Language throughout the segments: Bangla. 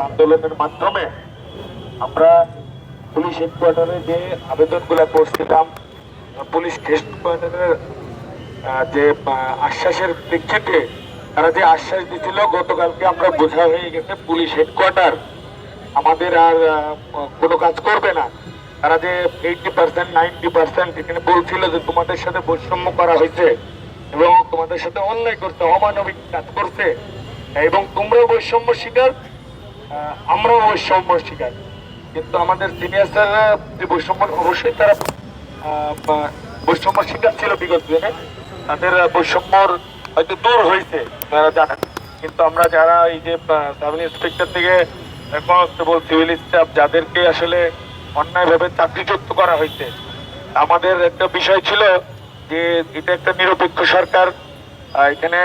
আন্দোলনের মাধ্যমে আমরা পুলিশ হেডকোয়ার্টারে যে আবেদনগুলো করছিলাম, পুলিশ হেডকোয়ার্টারের যে আশ্বাসের প্রেক্ষিতে তারা যে আশ্বাস দিচ্ছিল, গতকালকে আমরা বোঝা হয়ে গেছে পুলিশ হেডকোয়ার্টার আমাদের আর কোনো কাজ করবে না। তারা যে 80% 90% এখানে বলছিল যে তোমাদের সাথে বৈষম্য করা হয়েছে এবং তোমাদের সাথে অন্যায় করছে, অমানবিক কাজ করছে এবং তোমরাও বৈষম্য শিকার, আমরাও বৈষম্য শিকার। কিন্তু আমাদের সিনিয়র স্যাররা যে বৈষম্য, অবশ্যই তারা বৈষম্য শিকার ছিল বিগত দিনে, তাদের বৈষম্যর হয়তো দূর হয়েছে তারা জানেন। কিন্তু আমরা যারা এই যে সাব ইন্সপেক্টর থেকে কনস্টেবল, সিভিল স্টাফ, যাদেরকে আসলে অন্যায়ভাবে চাকরিচ্যুত করা হয়েছে, আমাদের একটা বিষয় ছিল যে এটা একটা নিরপেক্ষ সরকার, এখানে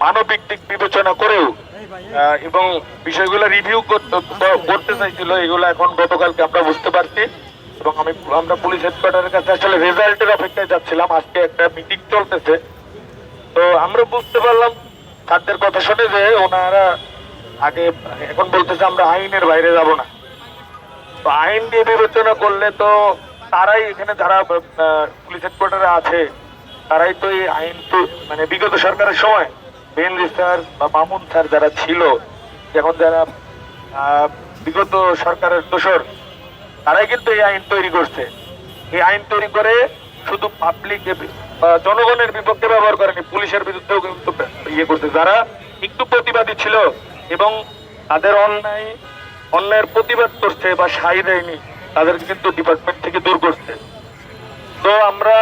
মানবিক দিক বিবেচনা করেও এবং বিষয়গুলো রিভিউ করতে চাইছিল। এগুলো এখন গতকালকে আমরা বুঝতে পারছি এবং আমরা পুলিশ হেডকোয়ার্টারের কাছে আসলে রেজাল্টের অপেক্ষায় যাচ্ছিলাম। আজকে একটা মিটিং চলতেছে, তো আমরা বুঝতে পারলাম তাদের কথা শুনে যে ওনারা আগে এখন বলতেছে আমরা আইনের বাইরে যাব না। তো আইন দিয়ে বিবেচনা করলে তো তারাই এখানে যারা পুলিশ হেডকোয়ার্টারে আছে তারাই তো এই আইন, তো মানে বিগত সরকারের সময় বেনজি স্যার বা মামুন স্যার যারা ছিল, এখন যারা বিগত সরকারের দোসর, তারাই কিন্তু এই আইন তৈরি করছে। এই আইন তৈরি করে শুধু পাবলিক জনগণের বিপক্ষে ব্যবহার করেনি, পুলিশের বিরুদ্ধেও কিন্তু ইয়ে করছে। যারা একটু প্রতিবাদী ছিল এবং তাদের অন্যায়ের প্রতিবাদ করছে বা সাই দেয়নি, তাদেরকে কিন্তু ডিপার্টমেন্ট থেকে দূর করছে। তো আমরা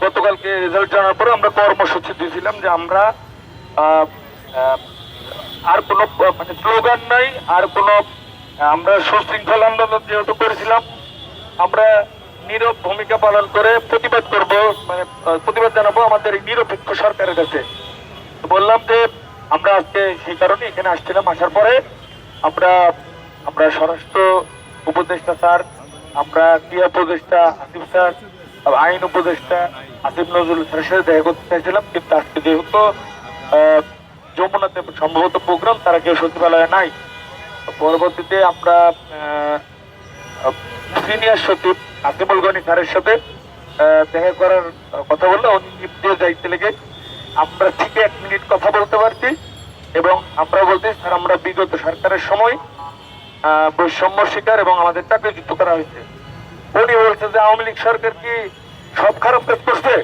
গতকালকে রেজাল্ট জানার পরে আমরা কর্মসূচি দিয়েছিলাম যে আমরা আর কোনো মানে স্লোগান নাই, আর কোনো আমরা সুশৃঙ্খল আন্দোলন যেহেতু করেছিলাম, আমরা নীরব ভূমিকা পালন করে প্রতিবাদ করব, মানে প্রতিবাদ জানাবো আমাদের এই নিরপেক্ষ সরকারের কাছে। বললাম যে আমরা আজকে সেই কারণে এখানে আসছিলাম। আসার পরে আমরা স্বরাষ্ট্র উপদেষ্টা স্যার, আমরা ক্রিয়া উপদেষ্টা আসিফ স্যার, আইন উপদেষ্টা আসিফ নজরুল স্যারের সাথে দেখা করতে চাইছিলাম, কিন্তু আজকে যেহেতু যমুনাতে সম্ভবত প্রোগ্রাম, তারা কেউ সচিবালয়ে নাই। পরবর্তীতে আমরা সিনিয়র সচিব আসিফুল গনি স্যারের সাথে দেখা করার কথা বললে উনি দিয়ে যাইতে লেগে আমরা ঠিক 1 মিনিট কথা বলতে পারছি এবং আমরা বলতে স্যার আমরা বিগত সরকারের সময় বৈষম্য শিকার এবং আমাদের চাকরিচ্যুত করা হয়েছে। উনি বলছে যে আওয়ামী লীগ সরকার কি সব খারাপ কাজ করছে।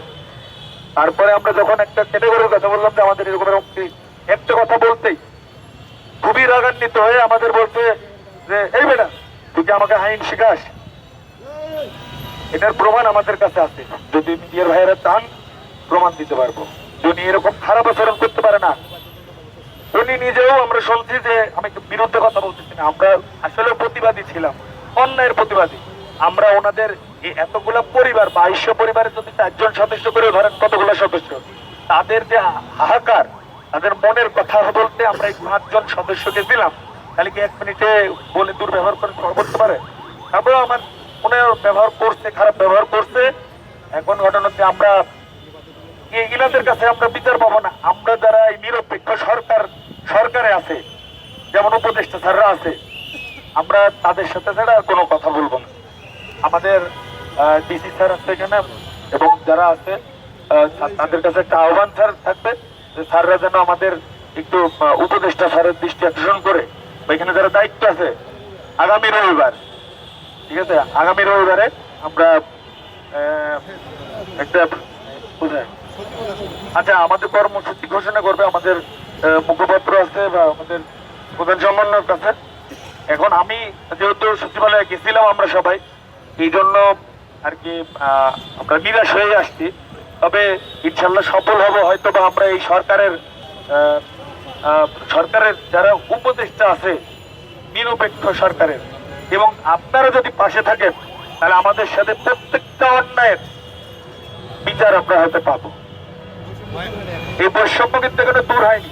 তারপরে আমরা যখন একটা ক্যাটাগরির কথা বললাম যে আমাদের এরকম একটা কথা বলতেই খুবই রাগান্বিত হয়ে আমাদের বলছে যে এই বেটা তুই কি আমাকে আইন শিখাস। এটার প্রমাণ আমাদের কাছে আছে, যদি মিডিয়ার ভাইয়েরা চান প্রমাণ দিতে পারবো। উনি এরকম খারাপ আচরণ করতে পারে না। উনি নিজেও, আমরা শুনছি যে আমি বিরুদ্ধে কথা বলতেছি না, আমরা আসলে প্রতিবাদী ছিলাম, অন্যায়ের প্রতিবাদী। আমরা ওনাদের এতগুলা পরিবার, 2200 পরিবারে যদি 4 জন সদস্য করে ধরেন কতগুলো সদস্য, তাদের যে হাহাকার, তাদের মনের কথা বলতে আমরা এই 5 জন সদস্যকে দিলাম, তাহলে কি 1 মিনিটে বলে দুর্ব্যবহার করে করতে পারে? তারপরে আমার মনে ব্যবহার করছে, খারাপ ব্যবহার করছে। এখন ঘটনা হচ্ছে আমরা ইনাদের কাছে আমরা বিচার পাবো না। আমরা যারা এই নিরপেক্ষ সরকারে আছে, যেমন উপদেষ্টা স্যাররা আছে, আমরা তাদের সাথে ছাড়া আর কোনো কথা বলবো না। আমাদের ডিসি স্যার আছে এখানে এবং যারা আছে তাদের কাছে একটা আহ্বান স্যার থাকবে যে স্যাররা যেন আমাদের একটু উপদেষ্টা স্যারের দৃষ্টি আকর্ষণ করে, এখানে যারা দায়িত্ব আছে, আগামী রবিবার, ঠিক আছে, আগামী রবিবারে আমরা একটা আচ্ছা আমাদের কর্মসূচি ঘোষণা করবে আমাদের মুখপাত্র আছে বা আমাদের প্রধান সমন্বয়ক আছে। এখন আমি যেহেতু সচিবালয়ে গেছিলাম আমরা সবাই, এই জন্য আর কি আমরা নিরাশ হয়ে আসছি। তবে ইনশাল্লাহ সফল হব হয়তো, বা আমরা এই সরকারের যারা উপদেষ্টা আছে নিরপেক্ষ সরকারের, এবং আপনারা যদি পাশে থাকেন তাহলে আমাদের সাথে প্রত্যেকটা অন্যায়ের বিচার আমরা হয়তো পাবো। এই বৈষম্য কিন্তু এখানে দূর হয়নি,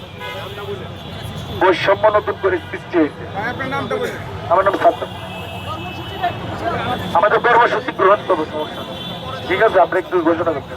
বৈষম্য নতুন করে সৃষ্টি হয়েছে। আমার নাম সাদ্দাম। আমাদের কর্মসূচি গ্রহণ করবো, সমস্যা ঠিক আছে, আমরা একটু ঘোষণা করতে